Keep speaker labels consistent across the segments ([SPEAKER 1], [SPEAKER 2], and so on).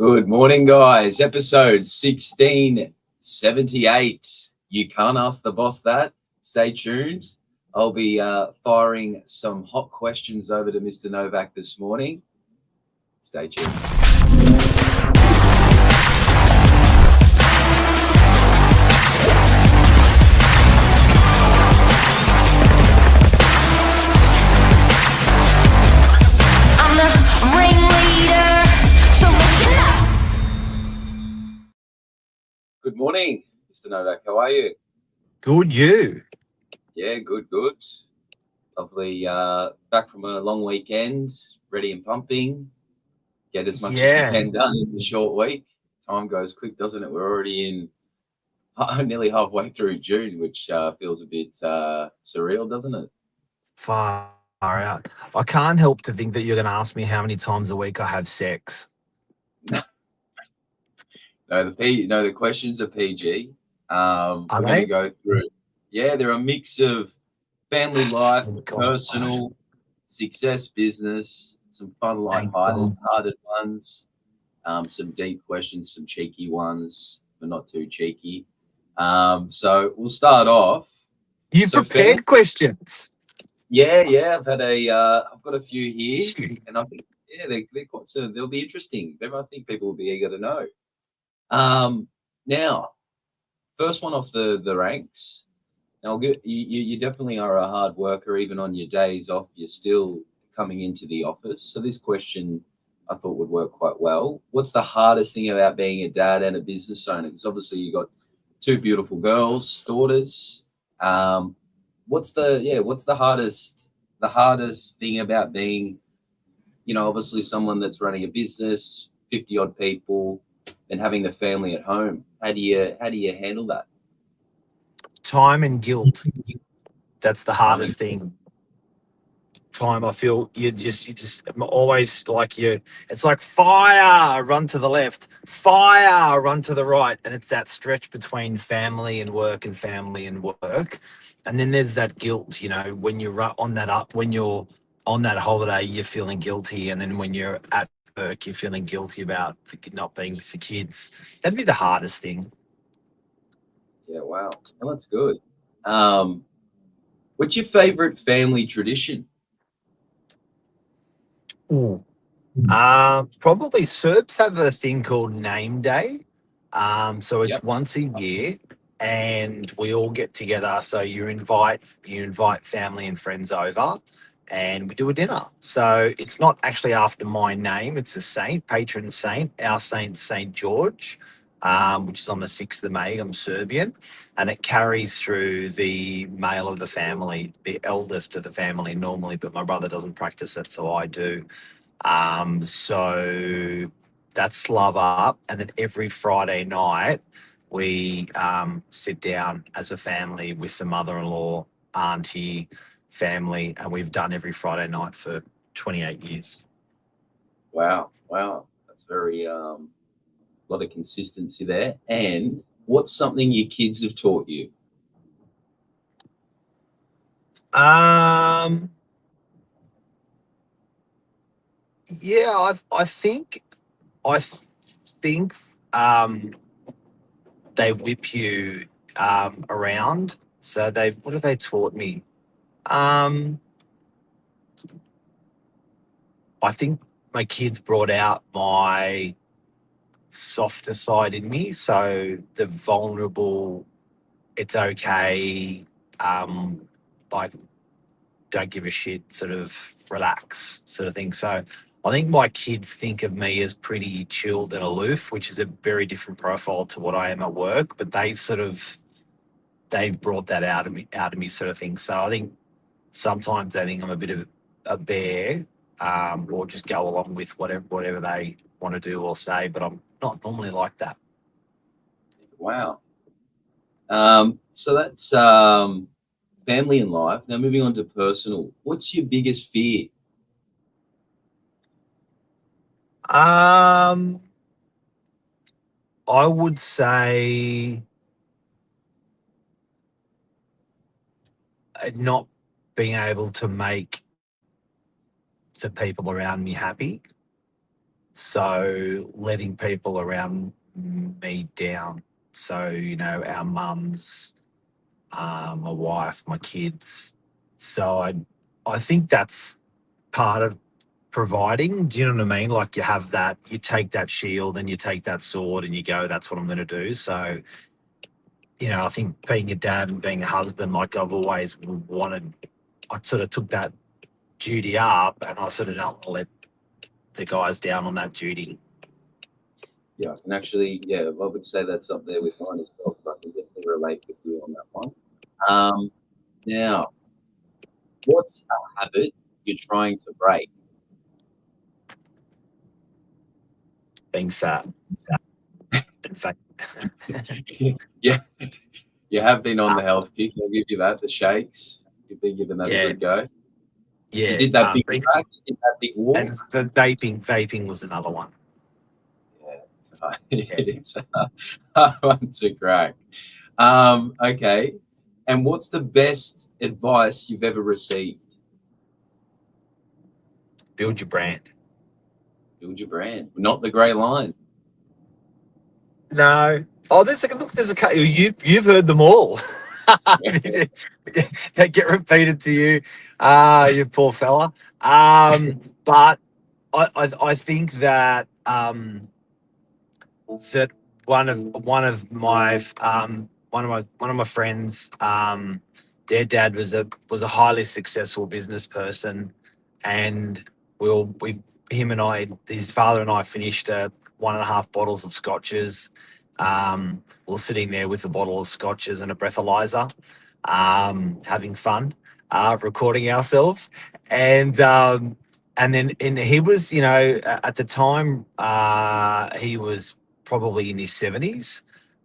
[SPEAKER 1] Good morning, guys. Episode 1678. You can't ask the boss that. Stay tuned. I'll be firing some hot questions over to Mr. Novak this morning. Stay tuned. Good morning, Mr. Novak. How are you?
[SPEAKER 2] Good, you?
[SPEAKER 1] Yeah, good. Lovely. Back from a long weekend, ready and pumping. Get as much as you can done in a short week. Time goes quick, doesn't it? We're already in nearly halfway through June, which feels a bit surreal, doesn't it?
[SPEAKER 2] Far out. I can't help to think that you're going to ask me how many times a week I have sex.
[SPEAKER 1] No, the questions are PG. We're going to go through. Yeah, they're a mix of family life, personal, success, business, some fun, light-hearted ones, some deep questions, some cheeky ones, but not too cheeky. So we'll start off.
[SPEAKER 2] You've prepared questions.
[SPEAKER 1] Yeah. I've got a few here, and I think they're quite soon. They'll be interesting. I think people will be eager to know. Now, first one off the ranks. Now, you definitely are a hard worker. Even on your days off, you're still coming into the office. So this question I thought would work quite well. What's the hardest thing about being a dad and a business owner? Because obviously you got two beautiful daughters. What's the hardest thing about being, obviously someone that's running a business, 50 odd people, and having the family at home? How do you handle that?
[SPEAKER 2] Time and guilt. That's the hardest thing. Time, I feel you just always it's like fire, run to the left, fire, run to the right, and it's that stretch between family and work and family and work. And then there's that guilt, when you're on that holiday, you're feeling guilty, and then when you're at work, you're feeling guilty about not being with the kids. That'd be the hardest thing.
[SPEAKER 1] Yeah, wow. Well, that's good. What's your favorite family tradition?
[SPEAKER 2] Ooh. Probably Serbs have a thing called name day. So it's once a year, and we all get together. So you invite family and friends over, and we do a dinner. So it's not actually after my name; it's a saint, patron saint. Our saint's Saint George, which is on the 6th of May. I'm Serbian, and it carries through the male of the family, the eldest of the family normally, but my brother doesn't practice it, so I do. So that's love up, and then every Friday night we sit down as a family with the mother-in-law, auntie, family, and we've done every Friday night for 28 years.
[SPEAKER 1] Wow, that's very lot of consistency there. And what's something your kids have taught you?
[SPEAKER 2] Yeah, I think they whip you around. So what have they taught me? I think my kids brought out my softer side in me. So the vulnerable, it's okay, don't give a shit, sort of relax sort of thing. So I think my kids think of me as pretty chilled and aloof, which is a very different profile to what I am at work, but they've brought that out of me sort of thing. So I think sometimes they think I'm a bit of a bear, or just go along with whatever they want to do or say, but I'm not normally like that.
[SPEAKER 1] Wow. So that's family and life. Now moving on to personal. What's your biggest fear?
[SPEAKER 2] I would say not being able to make the people around me happy. So letting people around me down. So, our mums, my wife, my kids. So I think that's part of providing. Do you know what I mean? Like you have that, you take that shield and you take that sword and you go, that's what I'm going to do. So, I think being a dad and being a husband, like I've always wanted, I sort of took that duty up and I sort of don't want to let the guys down on that duty.
[SPEAKER 1] Yeah, I can actually, I would say that's up there with mine as well. So I can definitely relate with you on that one. Now, what's a habit you're trying to break?
[SPEAKER 2] Being fat. In fact,
[SPEAKER 1] Yeah, you have been on the health kick. I'll give you that. The shakes, you've been giving that a
[SPEAKER 2] yeah,
[SPEAKER 1] good go. You
[SPEAKER 2] yeah.
[SPEAKER 1] did that big track. You did that big
[SPEAKER 2] And
[SPEAKER 1] walk.
[SPEAKER 2] the vaping was another one.
[SPEAKER 1] Yeah,
[SPEAKER 2] Yeah.
[SPEAKER 1] it's a hard one to crack. Okay. And what's the best advice you've ever received?
[SPEAKER 2] Build your brand.
[SPEAKER 1] Build your brand, not the grey line.
[SPEAKER 2] No. Oh, there's a couple. You've heard them all. They get repeated to you. You poor fella. But I think that that one of my friends, their dad was a highly successful business person, and we him and I, his father and I, finished 1.5 bottles of scotches. We are sitting there with a bottle of scotches and a breathalyzer, having fun, recording ourselves, and then he was, at the time, he was probably in his 70s,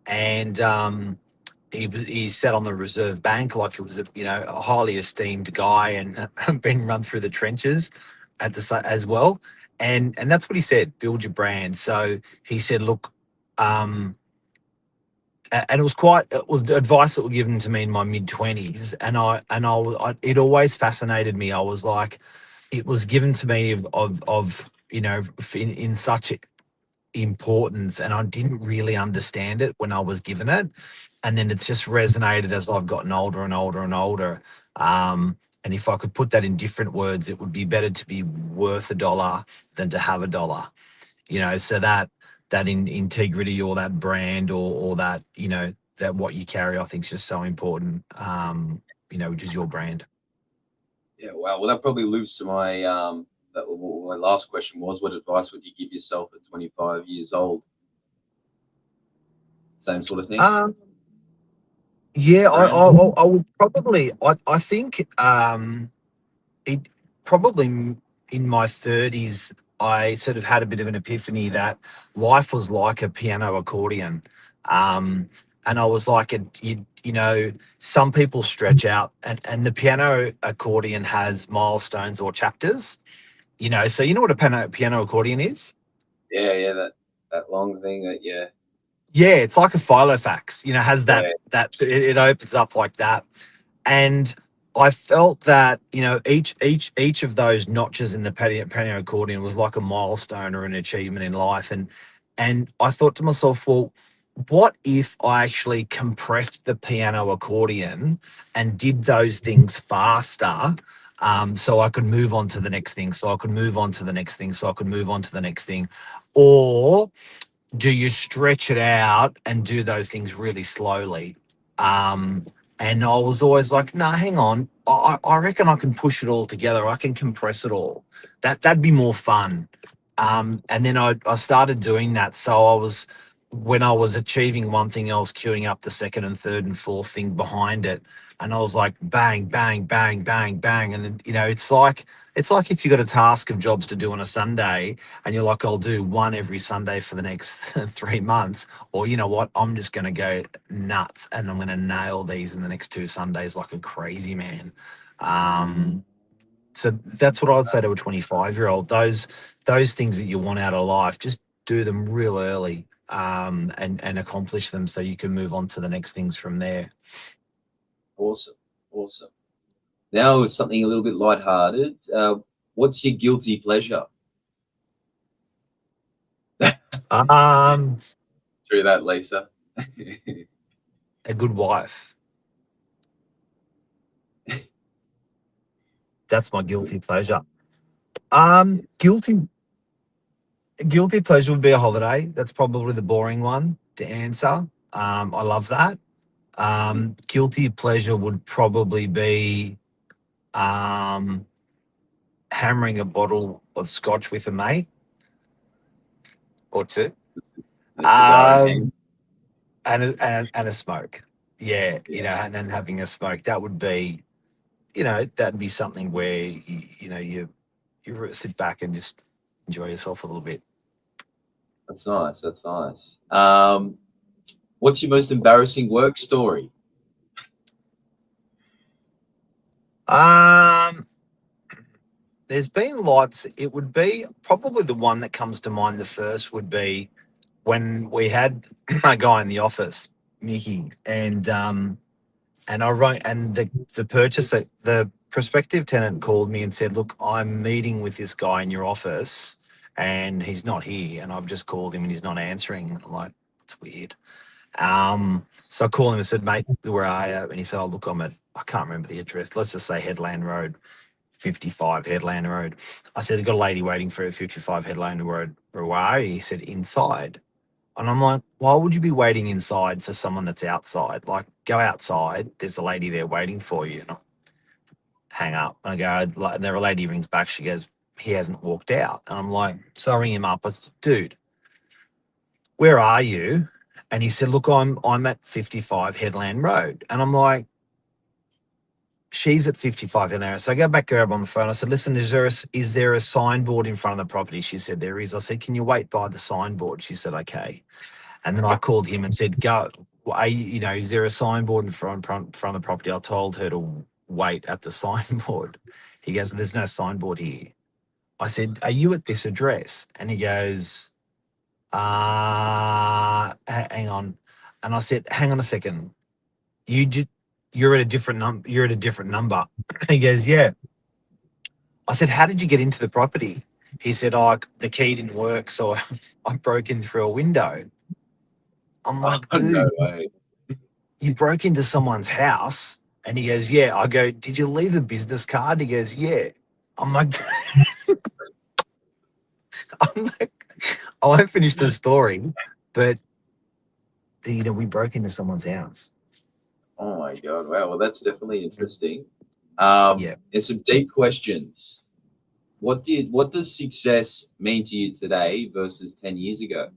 [SPEAKER 2] and he sat on the Reserve Bank like it was a highly esteemed guy and been run through the trenches as well, and that's what he said: build your brand. So he said, look, and it was the advice that was given to me in my mid 20s, and it always fascinated me. I was like, it was given to me of in such importance, and I didn't really understand it when I was given it, and then it's just resonated as I've gotten older and older and older. And if I could put that in different words, it would be better to be worth $1 than to have $1. So that integrity, or that brand, or that that what you carry, I think is just so important. Which is your brand.
[SPEAKER 1] Yeah, wow. Well, that probably loops to my last question was, what advice would you give yourself at 25 years old? Same sort of thing.
[SPEAKER 2] Yeah,
[SPEAKER 1] Brand.
[SPEAKER 2] I would probably, I think, it probably in my 30s, I sort of had a bit of an epiphany that life was like a piano accordion. And I was like, some people stretch out, and the piano accordion has milestones or chapters, so you know what a piano accordion is?
[SPEAKER 1] Yeah, that long thing.
[SPEAKER 2] Yeah, it's like a Filofax, has
[SPEAKER 1] Yeah,
[SPEAKER 2] it opens up like that. And I felt that, each of those notches in the piano accordion was like a milestone or an achievement in life. And I thought to myself, well, what if I actually compressed the piano accordion and did those things faster? So I could move on to the next thing, so I could move on to the next thing, so I could move on to the next thing. Or do you stretch it out and do those things really slowly? Um, and I was always like, no, hang on. I reckon I can push it all together. I can compress it all. That'd be more fun. And then I started doing that. So when I was achieving one thing, I was queuing up the second and third and fourth thing behind it. And I was like, bang, bang, bang, bang, bang. And then, it's like if you got a task of jobs to do on a Sunday, and you're like, I'll do one every Sunday for the next 3 months, or you know what, I'm just going to go nuts and I'm going to nail these in the next 2 Sundays like a crazy man. So that's what I'd say to a 25-year-old. Those things that you want out of life, just do them real early, and accomplish them so you can move on to the next things from there.
[SPEAKER 1] awesome, awesome. Now it's something a little bit lighthearted. What's your guilty pleasure?
[SPEAKER 2] Um,
[SPEAKER 1] Through that, Lisa.
[SPEAKER 2] a good wife. That's my guilty pleasure.
[SPEAKER 1] Yes.
[SPEAKER 2] Guilty pleasure would be a holiday. That's probably the boring one to answer. I love that.
[SPEAKER 1] Mhm.
[SPEAKER 2] Guilty pleasure would probably be um, hammering a bottle of scotch with a mate or two,
[SPEAKER 1] A cigar in hand.
[SPEAKER 2] um, and a smoke. Yeah,
[SPEAKER 1] Yeah,
[SPEAKER 2] and then having a smoke. That would be, that'd be something where you sit back and just enjoy yourself a little bit.
[SPEAKER 1] that's nice. That's nice. What's your most embarrassing work story?
[SPEAKER 2] Um, there's been lots. It would be probably the one that comes to mind. The first would be when we had a guy in the office, Mickey, and I wrote, and the prospective tenant called me and said, "Look, I'm meeting with this guy in your office, and he's not here, and I've just called him and he's not answering." And I'm like, "It's weird." So I called him and said, "Mate, where are you?" And he said, "Oh, look, I can't remember the address. Let's just say Headland Road, 55 Headland Road." I said, "I've got a lady waiting for 55 Headland Road. Where are you?" He said, "Inside." And I'm like, why would you be waiting inside for someone that's outside? Like, go outside. There's a lady there waiting for you. And I hang up. And I go, and the lady rings back. She goes, he hasn't walked out. And I'm like, so I ring him up. I said, dude, where are you? And he said, look, I'm at 55 Headland Road. And I'm like, she's at 55 Headland Road. So I go back, grab her on the phone. I said, listen, is there a signboard in front of the property? She said, there is. I said, can you wait by the signboard? She said, okay. And then I called him and said, "Go, is there a signboard in front of the property?" I told her to wait at the signboard. He goes, "There's no signboard here." I said, "Are you at this address?" And he goes, hang on." And I said, "Hang on a second. You just, you're at a different number. You're at a different number." He goes, "Yeah." I said, "How did you get into the property?" He said, "Oh, the key didn't work, so I broke in through a window." I'm
[SPEAKER 1] Oh,
[SPEAKER 2] like,
[SPEAKER 1] no
[SPEAKER 2] dude,
[SPEAKER 1] way.
[SPEAKER 2] you broke into someone's house? And he goes, yeah. I go, did you leave a business card? He goes, yeah. I'm like, I'm like, I won't finish the story, but we broke into someone's house.
[SPEAKER 1] Oh my God. Wow. Well, that's definitely interesting.
[SPEAKER 2] Yeah.
[SPEAKER 1] And some deep questions. What does success mean to you today versus 10 years ago?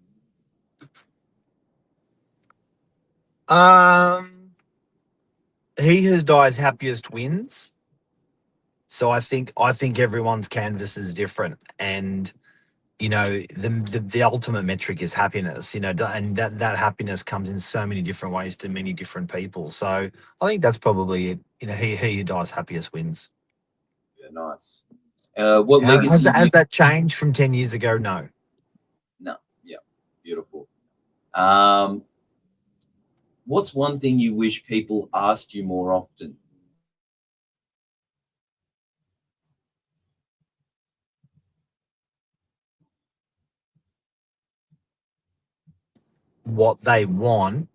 [SPEAKER 2] He who dies happiest wins. So I think everyone's canvas is different, and the ultimate metric is happiness. And that happiness comes in so many different ways to many different people. So I think that's probably it. He who dies happiest wins.
[SPEAKER 1] Yeah, nice. What
[SPEAKER 2] Has
[SPEAKER 1] legacy
[SPEAKER 2] that
[SPEAKER 1] do you?
[SPEAKER 2] has that changed from 10 years ago? No.
[SPEAKER 1] No. Yeah. Beautiful. Um, what's one thing you wish people asked you more often?
[SPEAKER 2] What they want,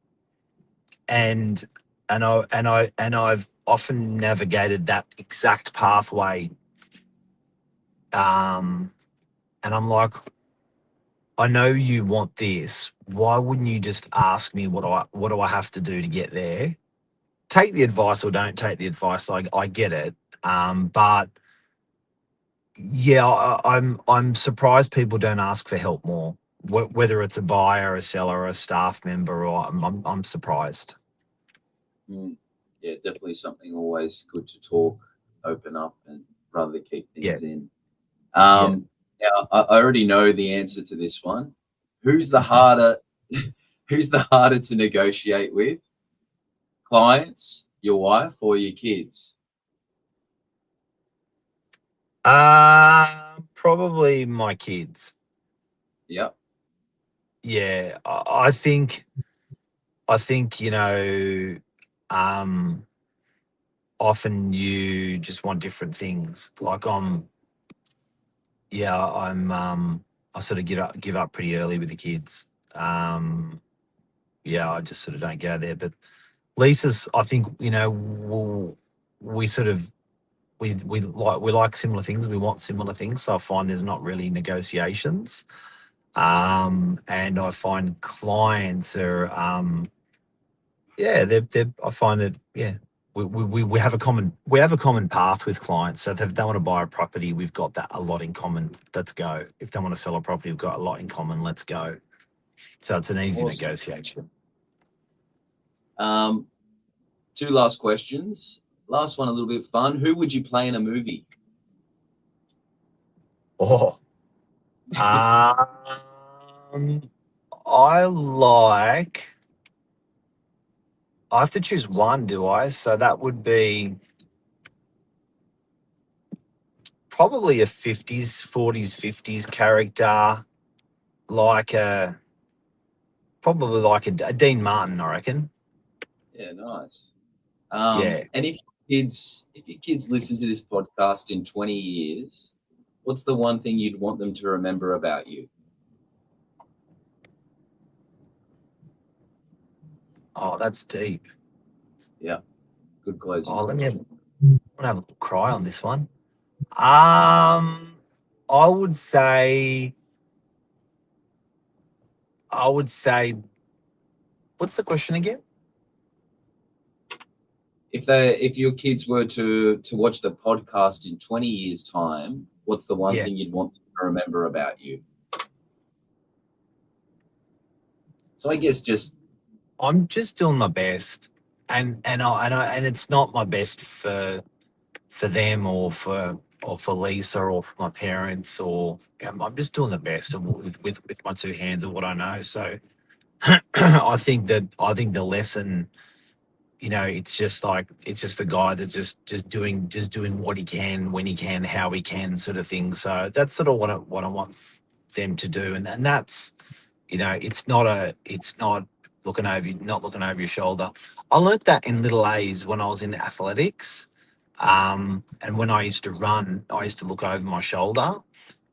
[SPEAKER 2] and I've often navigated that exact pathway. Um, and I'm like, I know you want this. Why wouldn't you just ask me what do I have to do to get there? Take the advice or don't take the advice. I get it. But yeah, I'm surprised people don't ask for help more. Whether it's a buyer, a seller, or a staff member, or I'm surprised.
[SPEAKER 1] Mm, yeah, definitely something always good to talk, open up, and rather than keep
[SPEAKER 2] Yeah,
[SPEAKER 1] things in.
[SPEAKER 2] yeah.
[SPEAKER 1] Now I already know the answer to this one. Who's the harder? Who's the harder to negotiate with? Clients, your wife, or your kids?
[SPEAKER 2] Probably my kids.
[SPEAKER 1] Yep.
[SPEAKER 2] Yeah, I think um, often you just want different things. Like yeah, I'm. I sort of give up pretty early with the kids. Yeah, I just sort of don't go there. But leases, I think, we sort of we like similar things. We want similar things. So I find there's not really negotiations. And I find clients are I find that we have a common path with clients. So if they want to buy a property, we've got that a lot in common. Let's go. If they want to sell a property, we've got a lot in common. Let's go. So it's an easy
[SPEAKER 1] Awesome.
[SPEAKER 2] negotiation.
[SPEAKER 1] 2 last questions. Last one, a little bit fun. Who would you play in a movie?
[SPEAKER 2] Oh, I have to choose one, do I? So that would be probably a 50s, 40s, 50s character, probably like a Dean Martin, I reckon.
[SPEAKER 1] Yeah, nice.
[SPEAKER 2] Yeah.
[SPEAKER 1] And if your kids listen to this podcast in 20 years, what's the one thing you'd want them to remember about you?
[SPEAKER 2] Oh, that's deep.
[SPEAKER 1] Yeah, good closing.
[SPEAKER 2] Oh, let me have a little cry on this one. I would say, what's the question again?
[SPEAKER 1] If your kids were to watch the podcast in 20 years' time, what's the one thing you'd want them to remember about you? So I guess
[SPEAKER 2] I'm just doing my best, and it's not my best for them or for Lisa or for my parents, or I'm just doing the best with my 2 hands of what I know. So I think the lesson, it's just a guy that's just doing what he can, when he can, how he can, sort of thing. So that's sort of what I want them to do, and that's, it's not not looking over your shoulder. I learnt that in little A's when I was in athletics. And when I used to run, I used to look over my shoulder,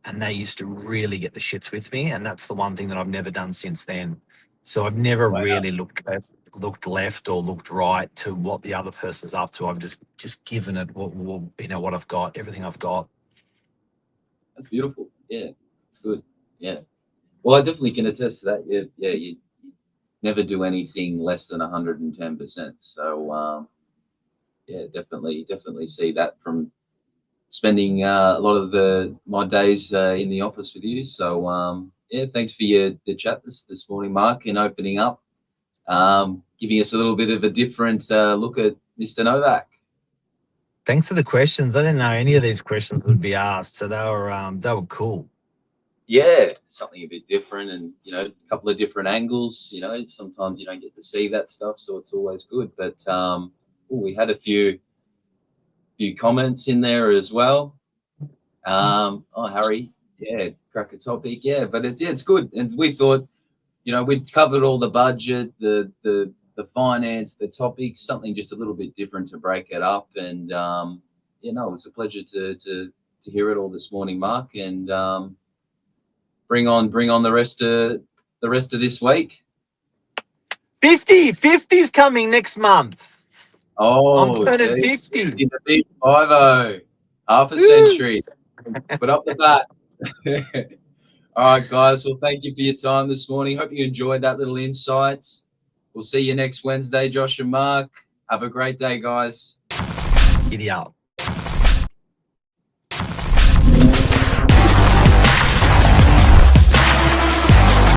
[SPEAKER 2] and they used to really get the shits with me. And that's the one thing that I've never done since then. So I've never really looked left or looked right to what the other person's up to. I've just given it what I've got, everything I've got.
[SPEAKER 1] That's beautiful. Yeah, it's good. Yeah. Well, I definitely can attest to that. Yeah, you never do anything less than 110%. So, yeah, definitely see that from spending a lot of my days in the office with you. So, yeah, thanks for the chat this morning, Mark, and opening up, giving us a little bit of a different look at Mr. Novak.
[SPEAKER 2] Thanks for the questions. I didn't know any of these questions would be asked, so they were cool.
[SPEAKER 1] Yeah, something a bit different, and a couple of different angles. Sometimes you don't get to see that stuff, so it's always good. But we had a few comments in there as well. Harry, yeah, crack a topic, yeah, but it's good, and we thought, we'd covered all the budget, the finance, the topics, something just a little bit different to break it up, and it was a pleasure to hear it all this morning, Mark, and bring on the rest of this week.
[SPEAKER 2] 50's coming next month.
[SPEAKER 1] Oh,
[SPEAKER 2] I'm turning 50.
[SPEAKER 1] In the big 50, half a century. Put up the bat. All right, guys. Well, thank you for your time this morning. Hope you enjoyed that little insight. We'll see you next Wednesday, Josh and Mark. Have a great day, guys.
[SPEAKER 2] Giddy up.